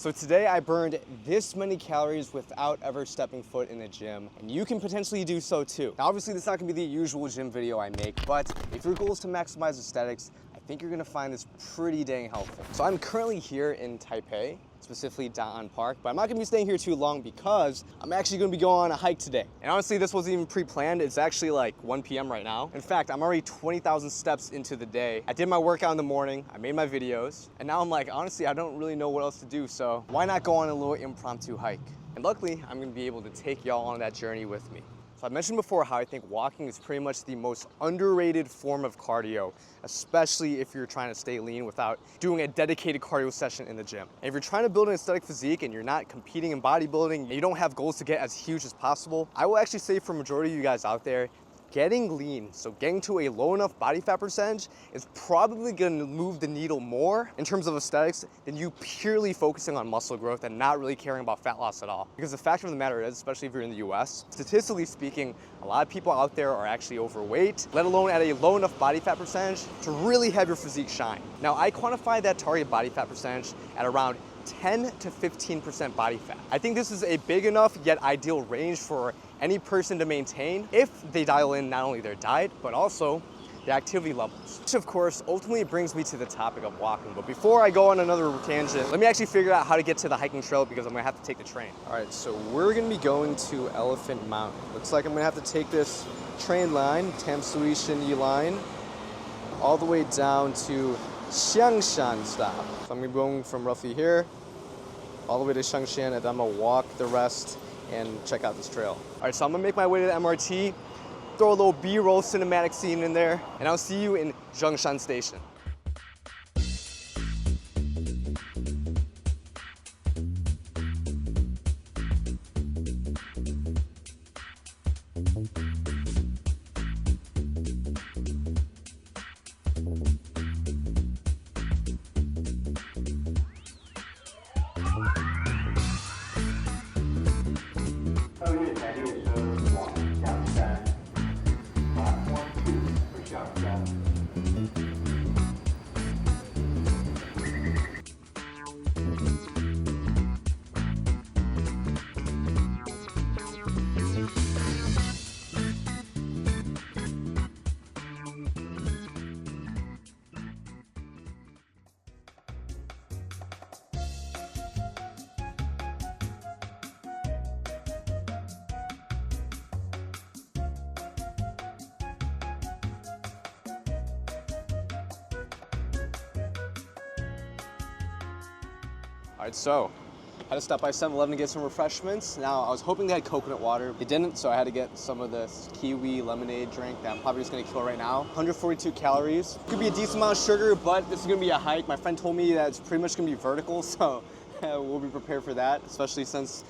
So today I burned this many calories without ever stepping foot in a gym, and you can potentially do so too. Now obviously this is not gonna be the usual gym video I make, but if your goal is to maximize aesthetics, I think you're gonna find this pretty dang helpful. So I'm currently here in Taipei, specifically Da'an Park, but I'm not gonna be staying here too long because I'm actually gonna be going on a hike today. And honestly, this wasn't even pre-planned. It's actually like 1 p.m. right now. In fact, I'm already 20,000 steps into the day. I did my workout in the morning, I made my videos, and now I'm like, honestly, I don't really know what else to do, so why not go on a little impromptu hike? And luckily, I'm gonna be able to take y'all on that journey with me. So I mentioned before how I think walking is pretty much the most underrated form of cardio, especially if you're trying to stay lean without doing a dedicated cardio session in the gym. And if you're trying to build an aesthetic physique and you're not competing in bodybuilding and you don't have goals to get as huge as possible, I will actually say for a majority of you guys out there, getting lean, so getting to a low enough body fat percentage is probably gonna move the needle more in terms of aesthetics than you purely focusing on muscle growth and not really caring about fat loss at all. Because the fact of the matter is, especially if you're in the US, statistically speaking, a lot of people out there are actually overweight, let alone at a low enough body fat percentage to really have your physique shine. Now, I quantify that target body fat percentage at around 10 to 15% body fat. I think this is a big enough yet ideal range for any person to maintain if they dial in not only their diet, but also the activity levels. Which of course, ultimately brings me to the topic of walking. But before I go on another tangent, let me actually figure out how to get to the hiking trail because I'm gonna have to take the train. All right, so we're gonna be going to Elephant Mountain. Looks like I'm gonna have to take this train line, Tamsui Shinyi line, all the way down to Xiangshan stop. So I'm gonna be going from roughly here all the way to Xiangshan, and then I'm gonna walk the rest and check out this trail. All right, so I'm gonna make my way to the MRT, throw a little B-roll cinematic scene in there, and I'll see you in Zhengshan Station. All right, so I had to stop by 7-Eleven to get some refreshments. Now, I was hoping they had coconut water. They didn't, so I had to get some of this kiwi lemonade drink that I'm probably just gonna kill right now. 142 calories. Could be a decent amount of sugar, but this is gonna be a hike. My friend told me that it's pretty much gonna be vertical, so we'll be prepared for that, especially since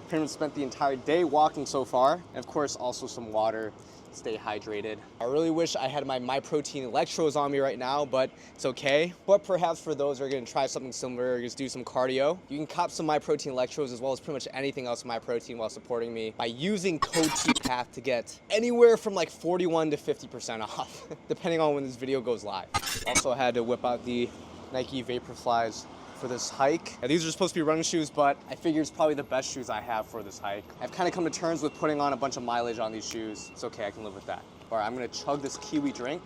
I pretty much spent the entire day walking so far. And of course, also some water. Stay hydrated. I really wish I had my MyProtein electrodes on me right now, but it's okay. But perhaps for those who are gonna try something similar, just do some cardio, you can cop some MyProtein electrodes as well as pretty much anything else MyProtein while supporting me by using code TPATH to get anywhere from like 41 to 50% off, depending on when this video goes live. Also had to whip out the Nike Vaporflies for this hike. Now, these are supposed to be running shoes, but I figure it's probably the best shoes I have for this hike. I've kind of come to terms with putting on a bunch of mileage on these shoes. It's okay, I can live with that. All right, I'm gonna chug this kiwi drink.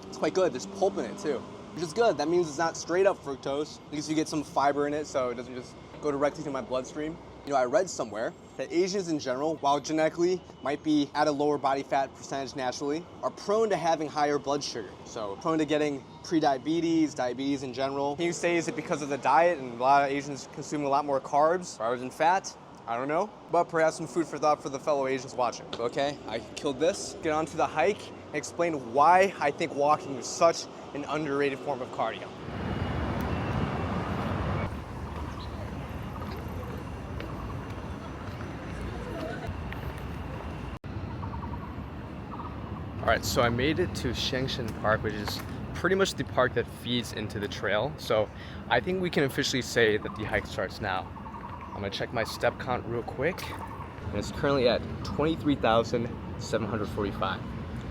It's quite good. There's pulp in it too, which is good. That means it's not straight up fructose. At least you get some fiber in it, so it doesn't just go directly to my bloodstream. You know, I read somewhere that Asians in general, while genetically might be at a lower body fat percentage naturally, are prone to having higher blood sugar. So prone to getting pre-diabetes, diabetes in general. Can you say is it because of the diet and a lot of Asians consuming a lot more carbs rather than fat? I don't know, but perhaps some food for thought for the fellow Asians watching. Okay, I killed this. Get on to the hike and explain why I think walking is such an underrated form of cardio. All right, so I made it to Xiangshan Park, which is pretty much the park that feeds into the trail. So I think we can officially say that the hike starts now. I'm gonna check my step count real quick, and it's currently at 23,745.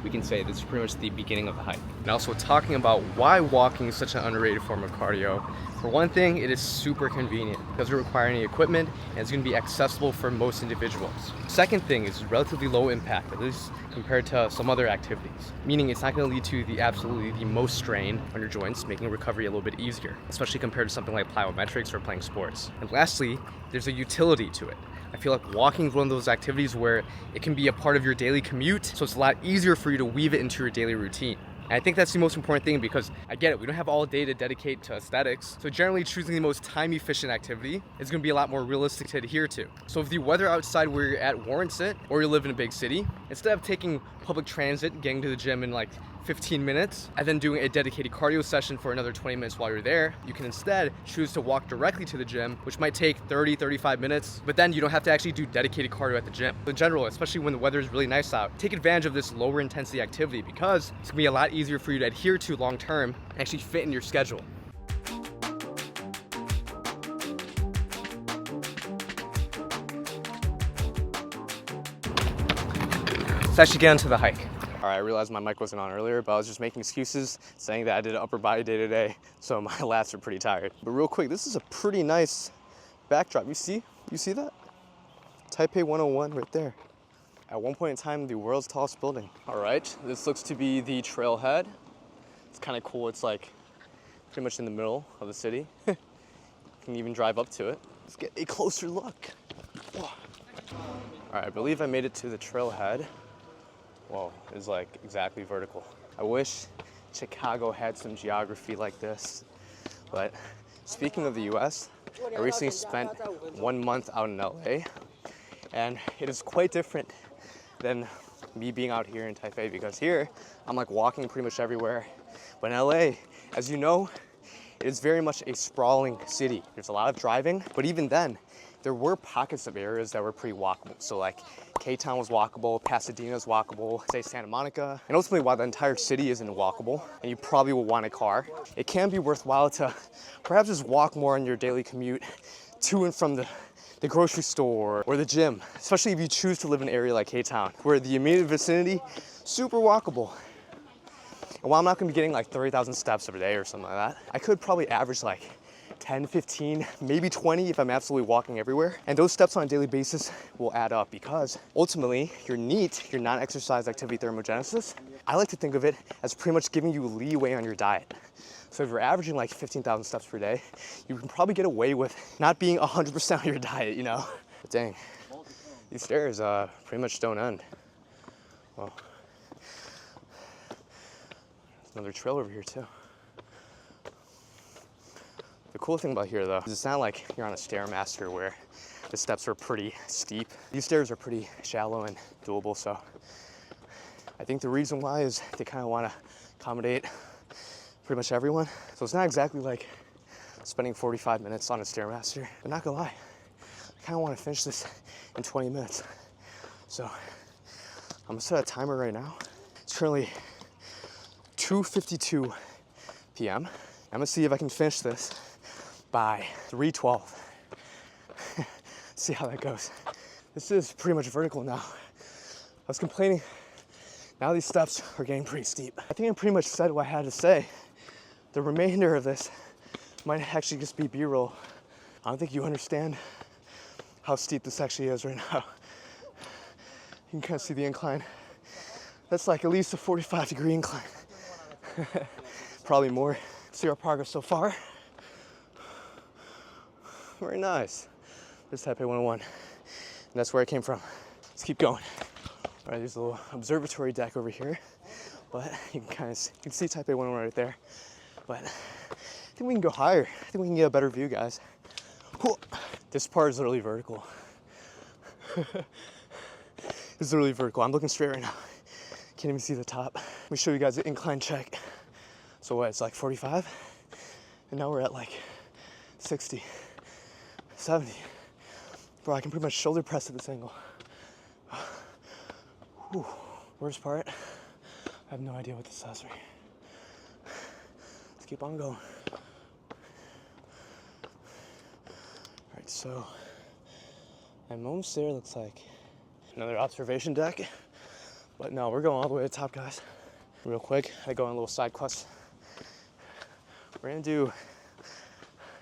we can say this is pretty much the beginning of the hike. And also talking about why walking is such an underrated form of cardio. For one thing, it is super convenient. It doesn't require any equipment, and it's going to be accessible for most individuals. Second thing is relatively low impact, at least compared to some other activities. Meaning it's not going to lead to absolutely the most strain on your joints, making recovery a little bit easier, especially compared to something like plyometrics or playing sports. And lastly, there's a utility to it. I feel like walking is one of those activities where it can be a part of your daily commute, so it's a lot easier for you to weave it into your daily routine. And I think that's the most important thing, because I get it, we don't have all day to dedicate to aesthetics, so generally choosing the most time efficient activity is going to be a lot more realistic to adhere to. So if the weather outside where you're at warrants it, or you live in a big city, instead of taking public transit, getting to the gym in like 15 minutes, and then doing a dedicated cardio session for another 20 minutes while you're there, you can instead choose to walk directly to the gym, which might take 30-35 minutes, but then you don't have to actually do dedicated cardio at the gym. In general, especially when the weather is really nice out, take advantage of this lower intensity activity, because it's gonna be a lot easier for you to adhere to long term and actually fit in your schedule. Let's actually get into the hike. All right, I realized my mic wasn't on earlier, but I was just making excuses saying that I did an upper body day today, so my lats are pretty tired. But real quick, this is a pretty nice backdrop. You see that? Taipei 101 right there. At one point in time, the world's tallest building. All right, this looks to be the trailhead. It's kind of cool. It's like pretty much in the middle of the city. You can even drive up to it. Let's get a closer look. Whoa. All right, I believe I made it to the trailhead. Whoa, it's like exactly vertical. I wish Chicago had some geography like this. But speaking of the US, I recently spent 1 month out in LA, and it is quite different than me being out here in Taipei, because here I'm like walking pretty much everywhere. But in LA, as you know, it is very much a sprawling city. There's a lot of driving, but even then, there were pockets of areas that were pretty walkable. So like K-Town was walkable, Pasadena's walkable, say Santa Monica. And ultimately, while the entire city isn't walkable, and you probably will want a car, it can be worthwhile to perhaps just walk more on your daily commute to and from the grocery store or the gym, especially if you choose to live in an area like K-Town, where the immediate vicinity, super walkable. And while I'm not gonna be getting like 30,000 steps every day or something like that, I could probably average like 10, 15, maybe 20 if I'm absolutely walking everywhere. And those steps on a daily basis will add up, because ultimately your NEAT, your non-exercise activity thermogenesis, I like to think of it as pretty much giving you leeway on your diet. So if you're averaging like 15,000 steps per day, you can probably get away with not being 100% on your diet, you know? But dang, these stairs pretty much don't end. Well, there's another trail over here too. The cool thing about here though, is it's not like you're on a Stairmaster where the steps are pretty steep. These stairs are pretty shallow and doable, so I think the reason why is they kind of want to accommodate pretty much everyone. So it's not exactly like spending 45 minutes on a Stairmaster, but not gonna lie, I kind of want to finish this in 20 minutes. So I'm gonna set a timer right now. It's currently 2:52 p.m. I'm gonna see if I can finish this by 3:12. See how that goes. This is pretty much vertical now. I was complaining, now these steps are getting pretty steep. I think I pretty much said what I had to say. The remainder of this might actually just be B-roll. I don't think you understand how steep this actually is right now. You can kind of see the incline. That's like at least a 45-degree incline. Probably more. See our progress so far. Very nice. This is Taipei 101. And that's where I came from. Let's keep going. All right, there's a little observatory deck over here, but you can see Taipei 101 right there. But I think we can go higher. I think we can get a better view, guys. This part is literally vertical. It's literally vertical. I'm looking straight right now. Can't even see the top. Let me show you guys the incline check. So what, it's like 45? And now we're at like 60, 70. Bro, I can pretty much shoulder press at this angle. Whew. Worst part, I have no idea what this says right here. Let's keep on going. All right, so I'm almost there, looks like. Another observation deck. But no, we're going all the way to the top, guys. Real quick, I go on a little side quest. We're gonna do,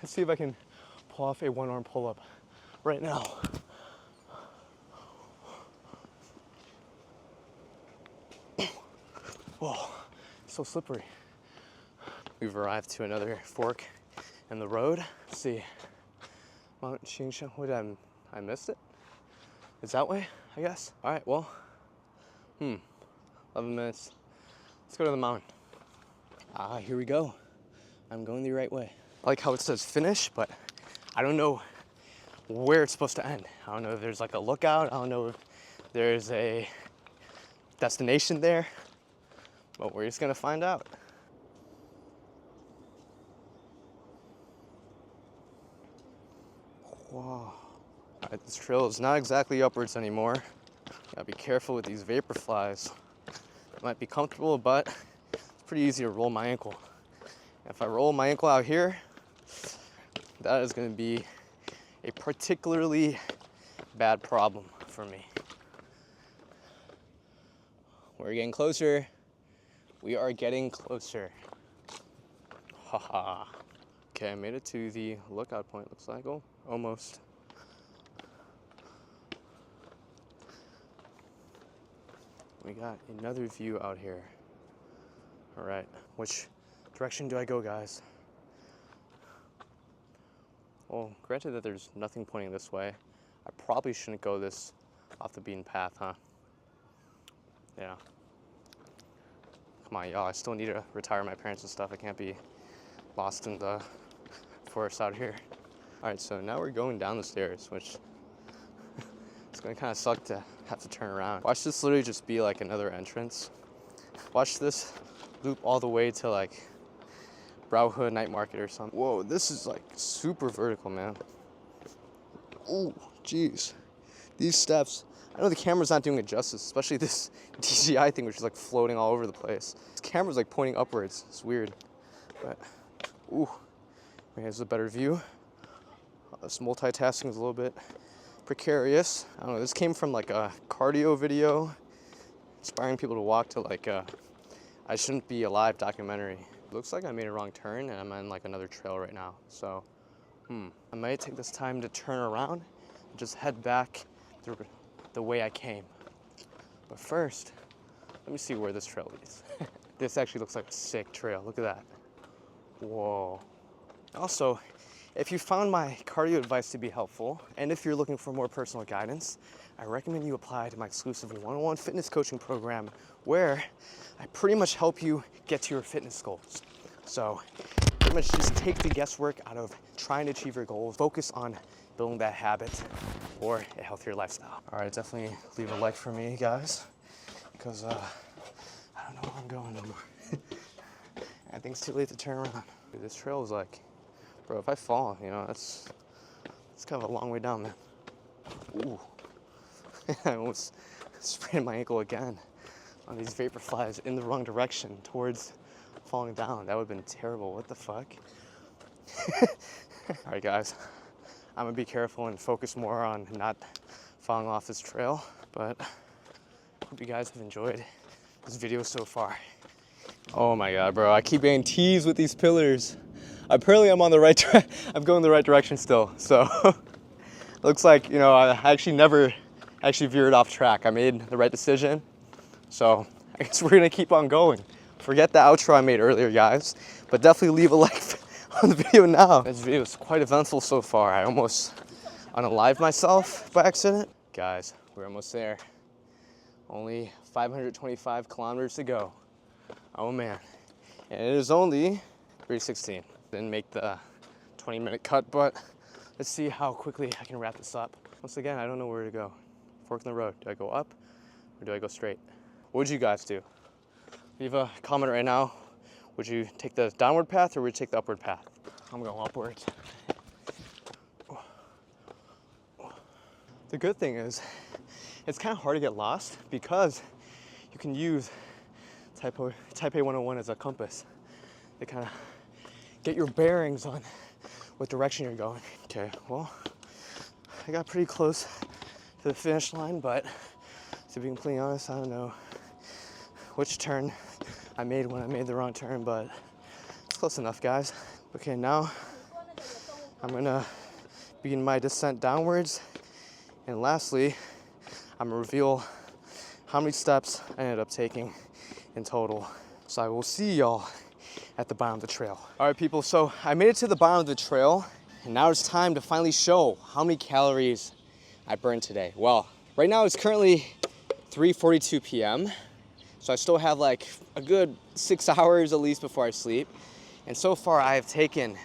let's see if I can pull off a one-arm pull-up right now. Whoa, so slippery. We've arrived to another fork in the road. Let's see, Mount Xingshan, what did I missed it? It's that way, I guess. All right, well, 11 minutes. Let's go to the mountain. Ah, here we go. I'm going the right way. I like how it says finish, but I don't know where it's supposed to end. I don't know if there's like a lookout. I don't know if there's a destination there, but we're just gonna find out. Wow. All right, this trail is not exactly upwards anymore. Gotta be careful with these vapor flies. It might be comfortable, but it's pretty easy to roll my ankle. If I roll my ankle out here, that is gonna be a particularly bad problem for me. We're getting closer. We are getting closer. Haha. Okay, I made it to the lookout point, looks like. Oh, almost. We got another view out here. All right, which direction do I go, guys? Well, granted that there's nothing pointing this way, I probably shouldn't go this off the beaten path, huh? Yeah. Come on, y'all, I still need to retire my parents and stuff. I can't be lost in the forest out here. All right, so now we're going down the stairs, which it's gonna kind of suck to have to turn around. Watch this literally just be like another entrance. Watch this loop all the way to like Browhood Night Market or something. Whoa, this is like super vertical, man. Oh, jeez. These steps, I know the camera's not doing it justice, especially this DJI thing, which is like floating all over the place. This camera's like pointing upwards. It's weird, but ooh, here's a better view. This multitasking is a little bit precarious. I don't know, this came from like a cardio video, inspiring people to walk, to like a I Shouldn't Be Alive documentary. Looks like I made a wrong turn and I'm on like another trail right now. So, I might take this time to turn around and just head back the way I came. But first, let me see where this trail leads. This actually looks like a sick trail. Look at that. Whoa. Also, if you found my cardio advice to be helpful, and if you're looking for more personal guidance, I recommend you apply to my exclusive one-on-one fitness coaching program, where I pretty much help you get to your fitness goals. So pretty much just take the guesswork out of trying to achieve your goals, focus on building that habit or a healthier lifestyle. All right, definitely leave a like for me, guys, because I don't know where I'm going no more. I think it's too late to turn around. Dude, this trail is like, bro, if I fall, you know, it's kind of a long way down, man. Ooh. I almost sprained my ankle again on these vapor flies in the wrong direction towards falling down. That would have been terrible. What the fuck? All right, guys, I'm gonna be careful and focus more on not falling off this trail, but hope you guys have enjoyed this video so far. Oh my God, bro, I keep getting teased with these pillars. Apparently I'm on the right track. I'm going the right direction still. So looks like, you know, I actually never veered off track. I made the right decision. So I guess we're gonna keep on going. Forget the outro I made earlier, guys, but definitely leave a like on the video now. This video is quite eventful so far. I almost unalived myself by accident. Guys, we're almost there. Only 525 kilometers to go. Oh man, and it is only 3:16. Didn't make the 20-minute cut, but let's see how quickly I can wrap this up. Once again, I don't know where to go. Fork in the road. Do I go up or do I go straight? What would you guys do? Leave a comment right now. Would you take the downward path or would you take the upward path? I'm going upwards. The good thing is, it's kind of hard to get lost because you can use Taipei 101 as a compass to kind of get your bearings on what direction you're going. Okay, well, I got pretty close to the finish line, but to be completely honest, I don't know which turn I made when I made the wrong turn, but it's close enough, guys. Okay, now I'm gonna begin my descent downwards. And lastly, I'm gonna reveal how many steps I ended up taking in total. So I will see y'all at the bottom of the trail. All right, people, so I made it to the bottom of the trail, and now it's time to finally show how many calories I burned today. Well, right now it's currently 3:42 p.m. So I still have like a good 6 hours at least before I sleep. And so far I have taken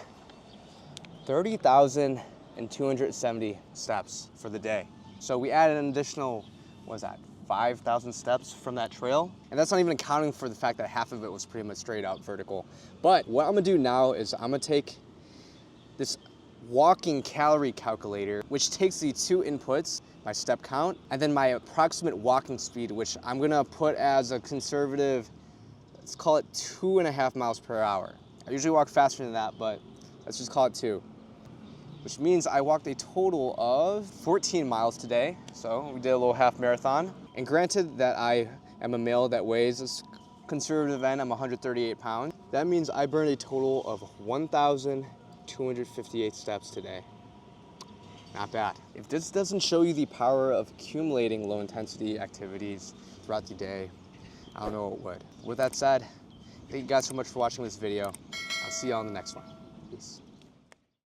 30,270 steps for the day. So we added an additional, what was that, 5,000 steps from that trail. And that's not even accounting for the fact that half of it was pretty much straight out vertical. But what I'm gonna do now is I'm gonna take this walking calorie calculator, which takes the two inputs, my step count, and then my approximate walking speed, which I'm gonna put as a conservative, let's call it 2.5 miles per hour. I usually walk faster than that, but let's just call it 2. Which means I walked a total of 14 miles today. So we did a little half marathon. And granted that I am a male that weighs a conservative end, I'm 138 pounds. That means I burned a total of 1,258 steps today. Not bad. If this doesn't show you the power of accumulating low intensity activities throughout the day, I don't know what would. With that said, thank you guys so much for watching this video. I'll see you on the next one. Peace.